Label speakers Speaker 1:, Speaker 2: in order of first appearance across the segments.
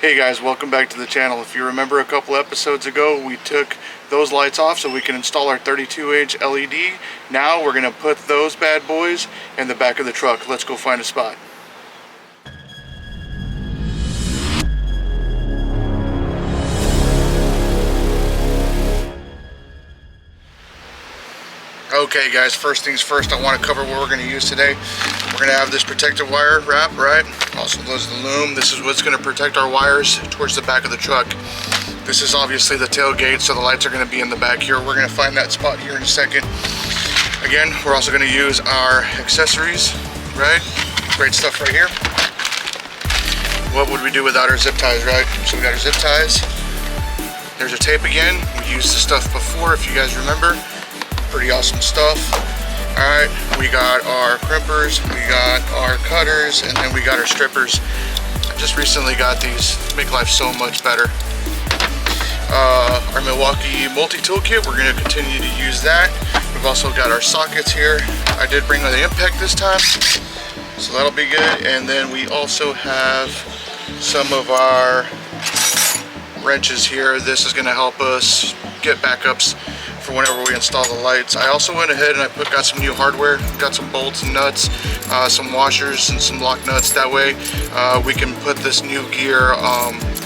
Speaker 1: Hey guys, welcome back to the channel. If you remember a couple episodes ago, we took those lights off so we can install our 32-inch LED. Now we're going to put those bad boys in the back of the truck. Let's go find a spot. Okay guys, first things first, I want to cover what we're going to use today. We're going to have this protective wire wrap, right? Also there's the loom. This is what's going to protect our wires towards the back of the truck. This is obviously the tailgate, so the lights are going to be in the back here. We're going to find that spot here in a second. Again, we're also going to use our accessories, right? Great stuff right here. What would we do without our zip ties, right? So we got our zip ties. There's our tape again. We used this stuff before, if you guys remember. Pretty awesome stuff. Alright, we got our crimpers, we got our cutters, and then we got our strippers. I just recently got these. Make life so much better. Our Milwaukee multi-tool kit, we're going to continue to use that. We've also got our sockets here. I did bring the impact this time, so that'll be good. And then we also have some of our wrenches here. This is going to help us get backups for whenever we install the lights. I also went ahead and I got some new hardware, got some bolts and nuts, some washers and some lock nuts. That way we can put this new gear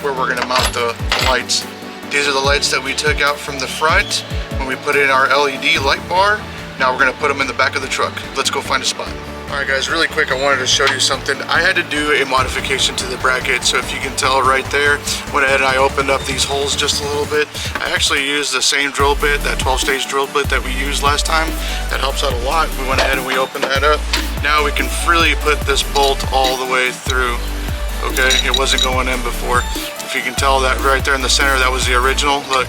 Speaker 1: where we're going to mount the lights. These are the lights that we took out from the front when we put in our LED light bar. Now we're going to put them in the back of the truck. Let's go find a spot. Alright guys, really quick, I wanted to show you something. I had to do a modification to the bracket, so if you can tell right there, went ahead and I opened up these holes just a little bit. I actually used the same drill bit, that 12-stage drill bit that we used last time. That helps out a lot. We went ahead and we opened that up. Now we can freely put this bolt all the way through. Okay, it wasn't going in before. If you can tell that right there in the center, that was the original. Look,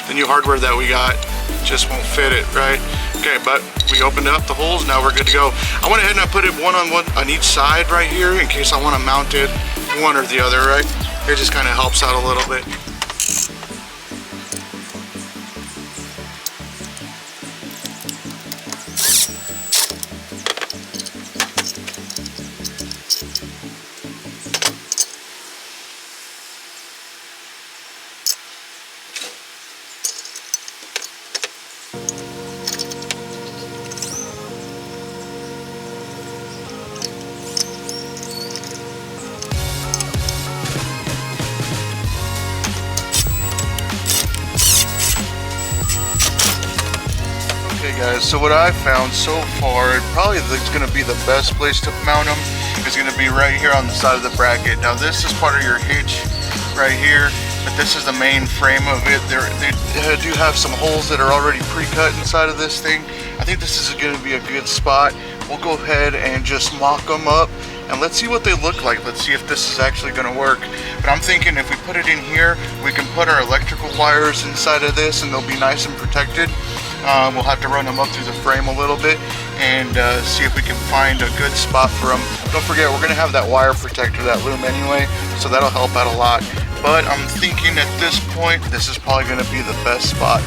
Speaker 1: the new hardware that we got just won't fit it, right? Okay, but we opened up the holes, now we're good to go. I went ahead and I put it one on each side right here in case I want to mount it one or the other, right? It just kind of helps out a little bit. Guys, so what I've found so far, probably it's going to be the best place to mount them is going to be right here on the side of the bracket. Now this is part of your hitch right here, but this is the main frame of it. They do have some holes that are already pre-cut inside of this thing. I think this is going to be a good spot. We'll go ahead and just mock them up and let's see what they look like. Let's see if this is actually going to work. But I'm thinking if we put it in here, we can put our electrical wires inside of this and they'll be nice and protected. We'll have to run them up through the frame a little bit and see if we can find a good spot for them. Don't forget, we're going to have that wire protector, that loom anyway, so that'll help out a lot. But I'm thinking at this point, this is probably going to be the best spot.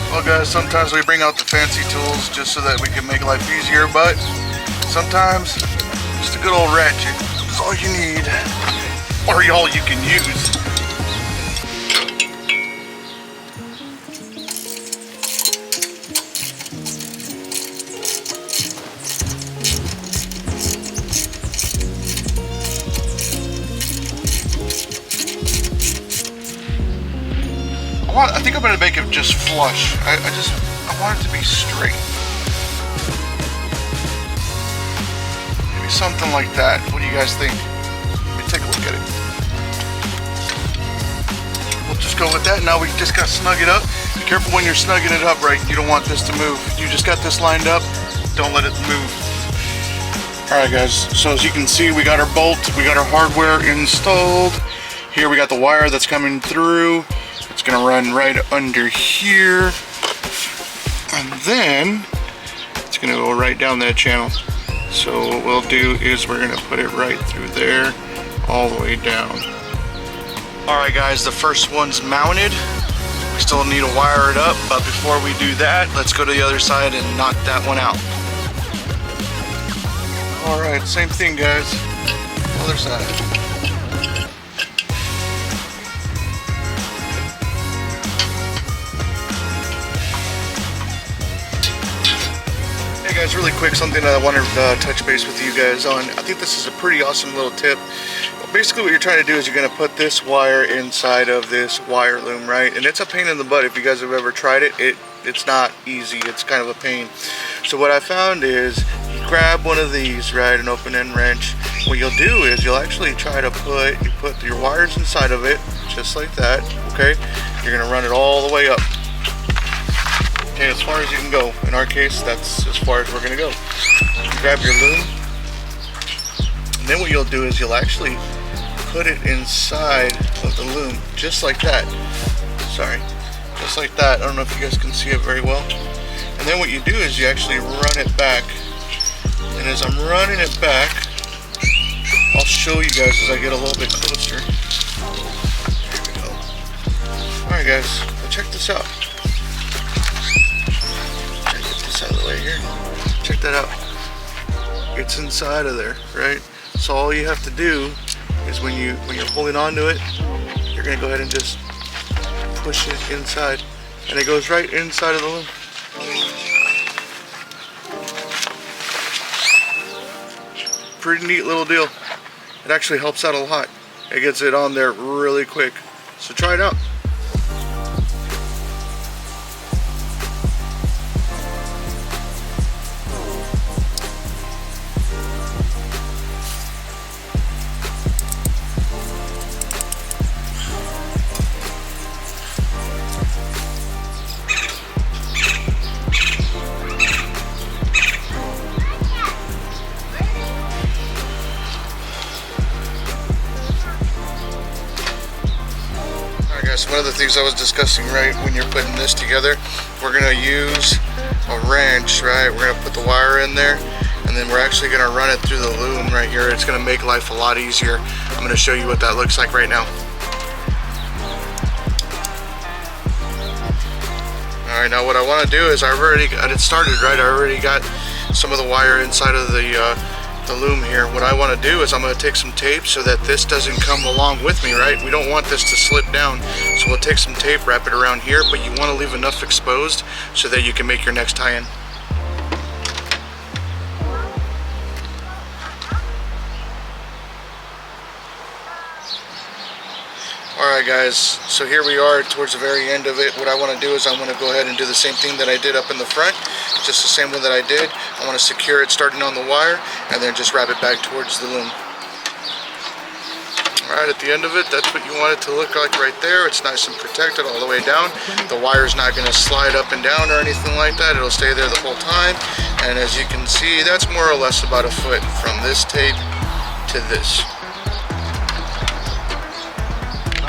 Speaker 1: Well guys, sometimes we bring out the fancy tools just so that we can make life easier, but sometimes just a good old ratchet is all you need, or all you can use. I think I'm going to make it just flush. I want it to be straight. Maybe something like that. What do you guys think? Let me take a look at it. We'll just go with that. Now we just got to snug it up. Be careful when you're snugging it up, right? You don't want this to move. You just got this lined up. Don't let it move. Alright guys, so as you can see, we got our bolt, we got our hardware installed. Here we got the wire that's coming through. It's going to run right under here, and then it's going to go right down that channel. So what we'll do is we're going to put it right through there, all the way down. Alright guys, the first one's mounted. We still need to wire it up, but before we do that, let's go to the other side and knock that one out. Alright, same thing guys, other side. quick, something that I wanted to touch base with you guys on. I think this is a pretty awesome little tip. Basically what you're trying to do is you're going to put this wire inside of this wire loom, right? And it's a pain in the butt. If you guys have ever tried it, it's not easy. It's kind of a pain. So what I found is you grab one of these, right, an open-end wrench. What you'll do is you'll actually try to put your wires inside of it, just like that, okay? You're going to run it all the way up. Okay, as far as you can go. In our case, that's as far as we're going to go. You grab your loom, and then what you'll do is you'll actually put it inside of the loom, just like that. Sorry, just like that. I don't know if you guys can see it very well. And then what you do is you actually run it back. And as I'm running it back, I'll show you guys as I get a little bit closer. There we go. Alright guys, check this out. Get this out of the way here. Check that out. It's inside of there, right? So all you have to do is when you're holding on to it, you're gonna go ahead and just push it inside, and it goes right inside of the loom. Pretty neat little deal. It actually helps out a lot. It gets it on there really quick. So try it out. One of the things I was discussing, right, when you're putting this together, we're going to use a wrench, right? We're going to put the wire in there, and then we're actually going to run it through the loom right here. It's going to make life a lot easier. I'm going to show you what that looks like right now. Alright, now what I want to do is I've already got it started, right? I already got some of the wire inside of the loom here. What I want to do is I'm going to take some tape so that this doesn't come along with me, right? We don't want this to slip down, so we'll take some tape, wrap it around here, but you want to leave enough exposed so that you can make your next tie-in. Alright guys, so here we are towards the very end of it. What I want to do is I want to go ahead and do the same thing that I did up in the front, just the same one that I did. I want to secure it starting on the wire and then just wrap it back towards the loom. Alright, at the end of it, that's what you want it to look like right there. It's nice and protected all the way down. The wire's not going to slide up and down or anything like that. It'll stay there the whole time. And as you can see, that's more or less about a foot from this tape to this.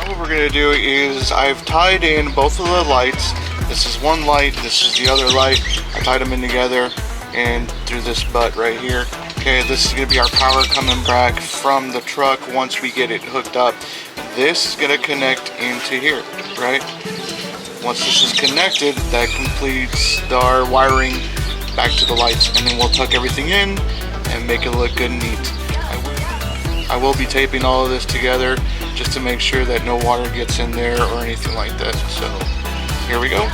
Speaker 1: What we're going to do is I've tied in both of the lights. This is one light, this is the other light. I tied them in together and through this butt right here. Okay, this is going to be our power coming back from the truck once we get it hooked up. This is going to connect into here, right? Once this is connected, that completes our wiring back to the lights, and then we'll tuck everything in and make it look good and neat. I will be taping all of this together just to make sure that no water gets in there or anything like that. So here we go.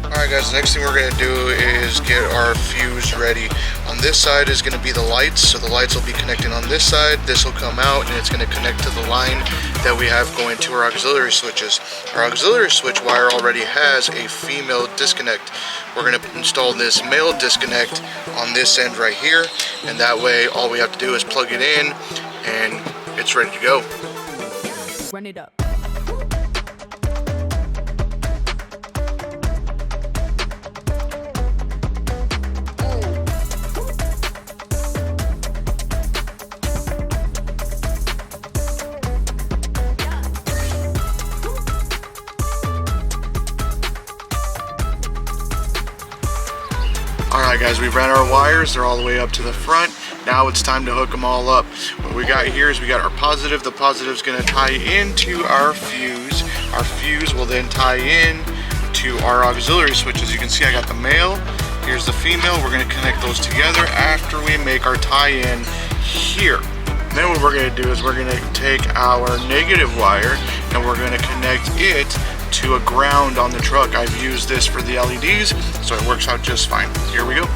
Speaker 1: Alright guys, the next thing we're going to do is get our fuse ready. On this side is going to be the lights, so the lights will be connecting on this side. This will come out and it's going to connect to the line that we have going to our auxiliary switches. Our auxiliary switch wire already has a female disconnect. We're going to install this male disconnect on this end right here, and that way all we have to do is plug it in and it's ready to go.
Speaker 2: Run it up.
Speaker 1: Alright guys, we've ran our wires, they're all the way up to the front. Now it's time to hook them all up. What we got here is we got our positive. The positive is going to tie into our fuse. Our fuse will then tie in to our auxiliary switch. As you can see, I got the male. Here's the female. We're going to connect those together after we make our tie-in here. Then what we're going to do is we're going to take our negative wire and we're going to connect it to a ground on the truck. I've used this for the LEDs, so it works out just fine. Here we go.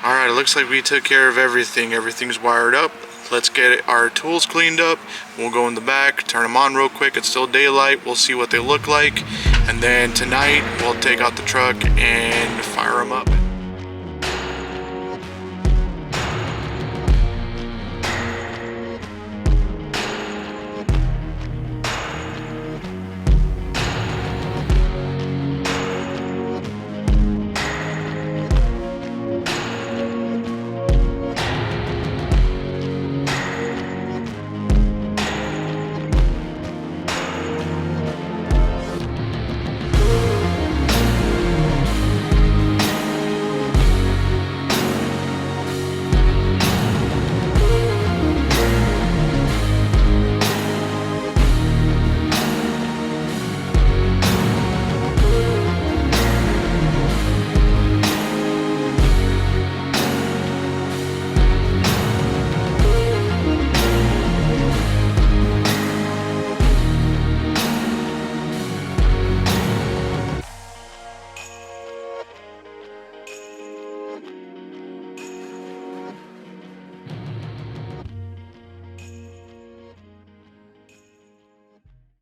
Speaker 1: Alright, it looks like we took care of everything. Everything's wired up. Let's get our tools cleaned up. We'll go in the back, turn them on real quick. It's still daylight. We'll see what they look like. And then tonight, we'll take out the truck and fire them up.